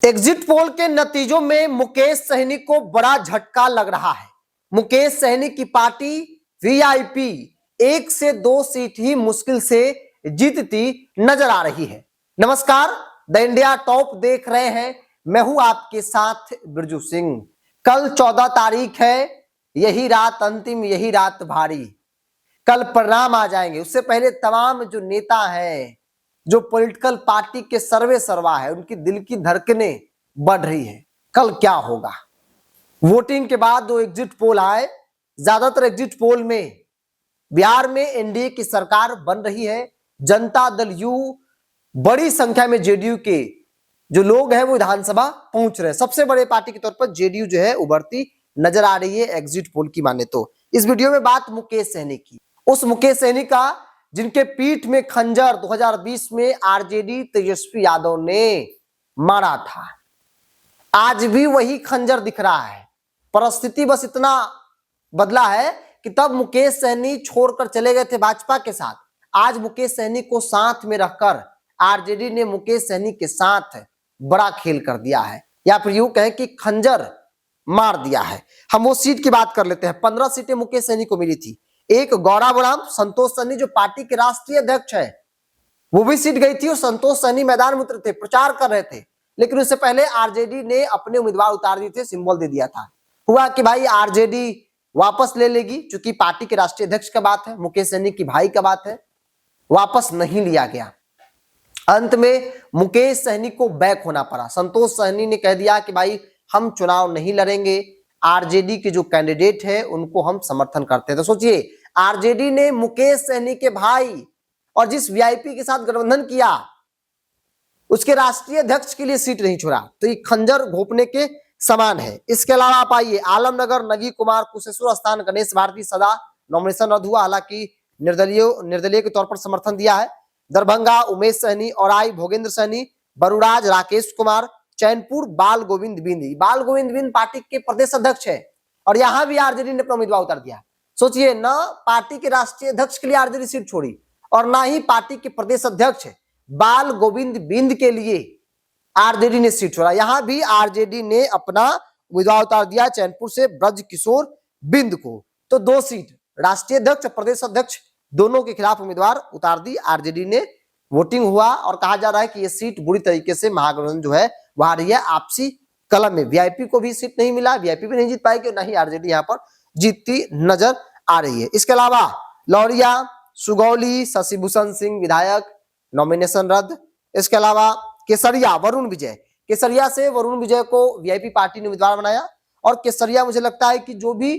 Exit poll के नतीजों में मुकेश सहनी को बड़ा झटका लग रहा है। मुकेश सहनी की पार्टी वीआईपी 1 से 2 सीट ही मुश्किल से जीतती नजर आ रही है। नमस्कार, द इंडिया टॉप देख रहे हैं। मैं हूं आपके साथ बिरजू सिंह। कल 14 तारीख है, यही रात अंतिम, यही रात भारी। कल परिणाम आ जाएंगे। उससे पहले तमाम जो नेता हैं, जो पॉलिटिकल पार्टी के सर्वे सर्वा है, उनकी दिल की धड़कनें बढ़ रही है। कल क्या होगा? वोटिंग के बाद दो एग्जिट पोल आए। ज्यादातर एग्जिट पोल में बिहार में एनडीए की सरकार बन रही है। जनता दल यू बड़ी संख्या में जेडीयू के जो लोग हैं वो विधानसभा पहुंच रहे हैं। सबसे बड़े पार्टी के तौर पर जेडीयू जो है उभरती नजर आ रही है एग्जिट पोल की माने तो। इस वीडियो में बात मुकेश सहनी की, उस मुकेश सहनी का जिनके पीठ में खंजर 2020 में आरजेडी तेजस्वी यादव ने मारा था। आज भी वही खंजर दिख रहा है। परिस्थिति बस इतना बदला है कि तब मुकेश सहनी छोड़कर चले गए थे भाजपा के साथ। आज मुकेश सहनी को साथ में रखकर आरजेडी ने मुकेश सहनी के साथ बड़ा खेल कर दिया है, या फिर यूं कहें कि खंजर मार दिया है। हम वो सीट की बात कर लेते हैं। 15 सीटें मुकेश सहनी को मिली थी। एक गौराबोराम, संतोष सहनी जो पार्टी के राष्ट्रीय अध्यक्ष है, वो भी सीट गई थी और संतोष सहनी मैदान में उतरे थे, प्रचार कर रहे थे। लेकिन उससे पहले आरजेडी ने अपने उम्मीदवार उतार दिए थे, सिंबल दे दिया था। हुआ कि भाई आरजेडी वापस ले लेगी, चूंकि पार्टी के राष्ट्रीय अध्यक्ष का बात है, मुकेश सहनी की भाई का बात है, वापस नहीं लिया गया। अंत में मुकेश सहनी को बैक होना पड़ा। संतोष सहनी ने कह दिया कि भाई हम चुनाव नहीं लड़ेंगे, आरजेडी के जो कैंडिडेट है उनको हम समर्थन करते हैं। तो सोचिए, आरजेडी ने मुकेश सहनी के भाई और जिस वीआईपी के साथ गठबंधन किया उसके राष्ट्रीय अध्यक्ष के लिए सीट नहीं छोड़ा। तो ये खंजर घोंपने के समान है। इसके अलावा आप आइए, आलमनगर नगी कुमार, कुशेश्वर स्थान गणेश भारती सदा नॉमिनेशन रद्द हुआ, हालांकि निर्दलीय के तौर पर समर्थन दिया है। दरभंगा उमेश सहनी, औराई भोगेंद्र सहनी, बरुराज राकेश कुमार, चैनपुर बाल गोविंद बिंद पार्टी के प्रदेश अध्यक्ष है और यहां भी आरजेडी ने अपना उम्मीदवार उतार दिया। सोचिए, न पार्टी के राष्ट्रीय अध्यक्ष के लिए आरजेडी सीट छोड़ी और ना ही पार्टी के प्रदेश अध्यक्ष बाल गोविंद बिंद के लिए आरजेडी ने सीट छोड़ा। यहां भी आरजेडी ने अपना उम्मीदवार उतार दिया, चैनपुर से ब्रज किशोर बिंद को। तो 2 सीट राष्ट्रीय अध्यक्ष प्रदेश अध्यक्ष दोनों के खिलाफ उम्मीदवार उतार दी आरजेडी ने। वोटिंग हुआ और कहा जा रहा है कि यह सीट बुरी तरीके से महागठबंधन जो है वह रही है आपसी कलम में। वीआईपी को भी सीट नहीं मिला, वीआईपी भी नहीं जीत पाएगी, ना ही आरजेडी यहां पर जीतती नजर आ रही है। इसके अलावा लौरिया, सुगौली, शशिभूषण सिंह विधायक नॉमिनेशन रद्द। इसके अलावा केसरिया वरुण विजय, केसरिया से वरुण विजय को वीआईपी पार्टी ने उम्मीदवार बनाया। और केसरिया मुझे लगता है कि जो भी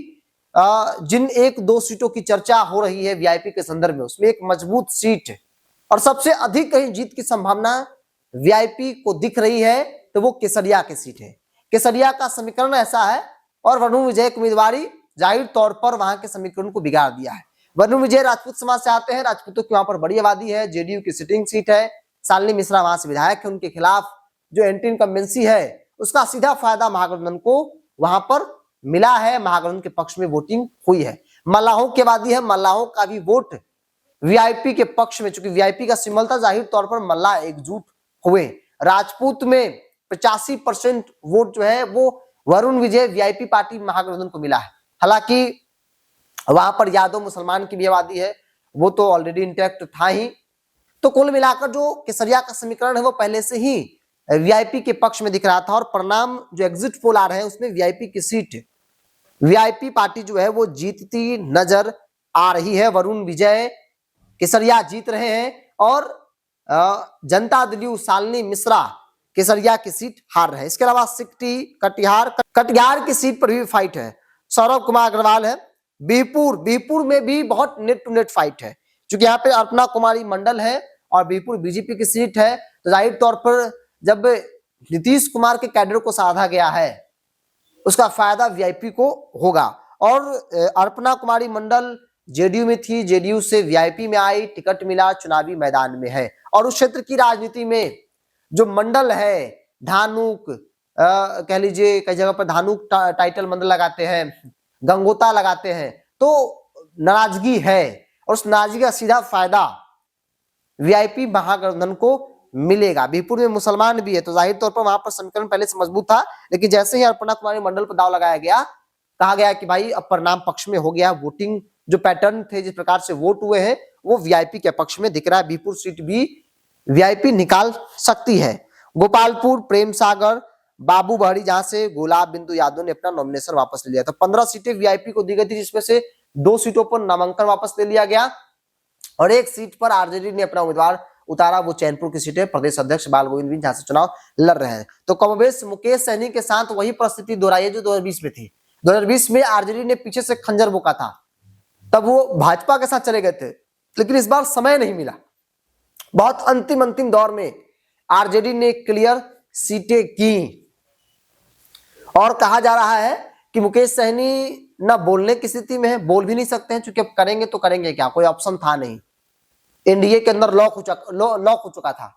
जिन 1-2 सीटों की चर्चा हो रही है वीआईपी के संदर्भ में, उसमें एक मजबूत सीट और सबसे अधिक कहीं जीत की संभावना वीआईपी को दिख रही है तो वो केसरिया की सीट है। केसरिया का समीकरण ऐसा है और वरुण विजय की उम्मीदवारी जाहिर तौर पर वहां के समीकरण को बिगाड़ दिया है। वरुण विजय राजपूत समाज से आते हैं, राजपूतों की वहां पर बड़ी आबादी है, जेडीयू की सिटिंग सीट है, शालिनी मिश्रा वहां से विधायक है, उनके खिलाफ जो एंटी इनकम्बेंसी है उसका सीधा फायदा महागठबंधन को वहां पर मिला है। महागठबंधन के पक्ष में वोटिंग हुई है। मल्लाहों की आबादी है, मल्लाहों का भी वोट वीआईपी के पक्ष में, चूंकि वीआईपी का सिंबल था, जाहिर तौर पर मल्लाह एकजुट हुए। राजपूत में 85% वोट जो है वो वरुण विजय वीआईपी पार्टी महागठबंधन को मिला है। हालांकि वहां पर यादव मुसलमान की भी आबादी है, वो तो ऑलरेडी इंटैक्ट था ही। तो कुल मिलाकर जो केसरिया का समीकरण है वो पहले से ही वीआईपी के पक्ष में दिख रहा था और परिणाम जो एग्जिट पोल आ रहे हैं उसमें वीआईपी की सीट, वीआईपी पार्टी जो है वो जीतती नजर आ रही है। वरुण विजय केसरिया जीत रहे हैं और जनता दल यू शालिनी मिश्रा केसरिया की सीट हार रहे हैं। इसके अलावा सिकटी, कटिहार की सीट पर भी फाइट है। सौरभ कुमार अग्रवाल है। बीहपुर में भी बहुत नेट टू नेट फाइट है, क्योंकि यहाँ पे अर्पणा कुमारी मंडल है और बीहपुर बीजेपी की सीट है। तो जाहिर तौर पर जब नीतीश कुमार के कैडर को साधा गया है उसका फायदा वीआईपी को होगा। और अर्पणा कुमारी मंडल जेडीयू में थी, जेडीयू से वीआईपी में आई, टिकट मिला, चुनावी मैदान में है। और उस क्षेत्र की राजनीति में जो मंडल है, धानुक कह लीजिए, कई जगह पर धानुक टाइटल मंडल लगाते हैं, गंगोता लगाते हैं, तो नाराजगी है और उस नाराजगी का सीधा फायदा वीआईपी महागठबंधन को मिलेगा। बीरपुर में मुसलमान भी है तो जाहिर तौर पर वहां पर समीकरण पहले से मजबूत था, लेकिन जैसे ही अपर्णा कुमारी मंडल पर दाव लगाया गया, कहा गया कि भाई अब परिणाम पक्ष में हो गया, वोटिंग जो पैटर्न थे, जिस प्रकार से वोट हुए हैं वो वीआईपी के पक्ष में दिख रहा है। बीरपुर सीट भी वीआईपी निकाल सकती है। गोपालपुर, प्रेम सागर, बाबू बहरी, जहां से गुलाब बिंदु यादव ने अपना नॉमिनेशन वापस ले लिया। तो 15 सीटें वीआईपी को दी गई थी, जिसमें से 2 सीटों पर नामांकन वापस ले लिया गया और 1 सीट पर आरजेडी ने अपना उम्मीदवार उतारा। वो चैनपुर की सीट है, प्रदेश अध्यक्ष बाल गोविंद भी जहां से चुनाव लड़ रहे हैं। तो कमोबेश मुकेश सहनी के साथ वही परिस्थिति दोहराई है जो 2020 में थी। 2020 में आरजेडी ने पीछे से खंजर बोका था, तब वो भाजपा के साथ चले गए थे, लेकिन इस बार समय नहीं मिला। बहुत अंतिम दौर में आरजेडी ने क्लियर सीटें की और कहा जा रहा है कि मुकेश सहनी न बोलने की स्थिति में है, बोल भी नहीं सकते हैं, क्योंकि अब करेंगे तो करेंगे क्या, कोई ऑप्शन था नहीं, एनडीए के अंदर लॉक हो चुका था,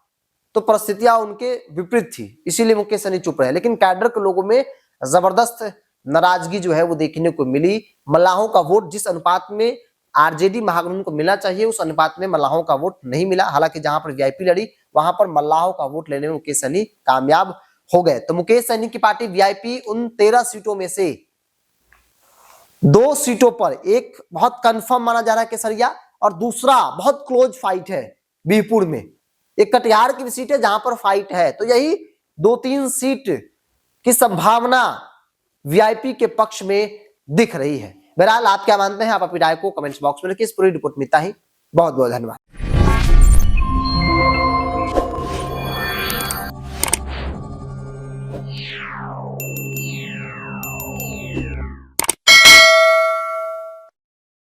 तो परिस्थितियां उनके विपरीत थी, इसीलिए मुकेश सहनी चुप रहे। लेकिन कैडर के लोगों में जबरदस्त नाराजगी जो है वो देखने को मिली। मल्लाहों का वोट जिस अनुपात में आरजेडी महागठबंधन को मिलना चाहिए, उस अनुपात में मल्लाहों का वोट नहीं मिला। हालांकि जहां पर वीआईपी लड़ी वहां पर मल्लाहों का वोट लेने में मुकेश सहनी कामयाब हो गए। तो मुकेश सहनी की पार्टी वीआईपी उन 13 सीटों में से 2 सीटों पर, एक बहुत कंफर्म माना जा रहा है केसरिया, और दूसरा बहुत क्लोज फाइट है बीरपुर में, एक कटिहार की भी सीट है जहां पर फाइट है। तो यही 2-3 सीट की संभावना वीआईपी के पक्ष में दिख रही है। बहरहाल आप क्या मानते हैं, आप अपनी राय को कमेंट्स बॉक्स में लिखिए। इस पूरी रिपोर्ट में इतना ही, बहुत बहुत धन्यवाद।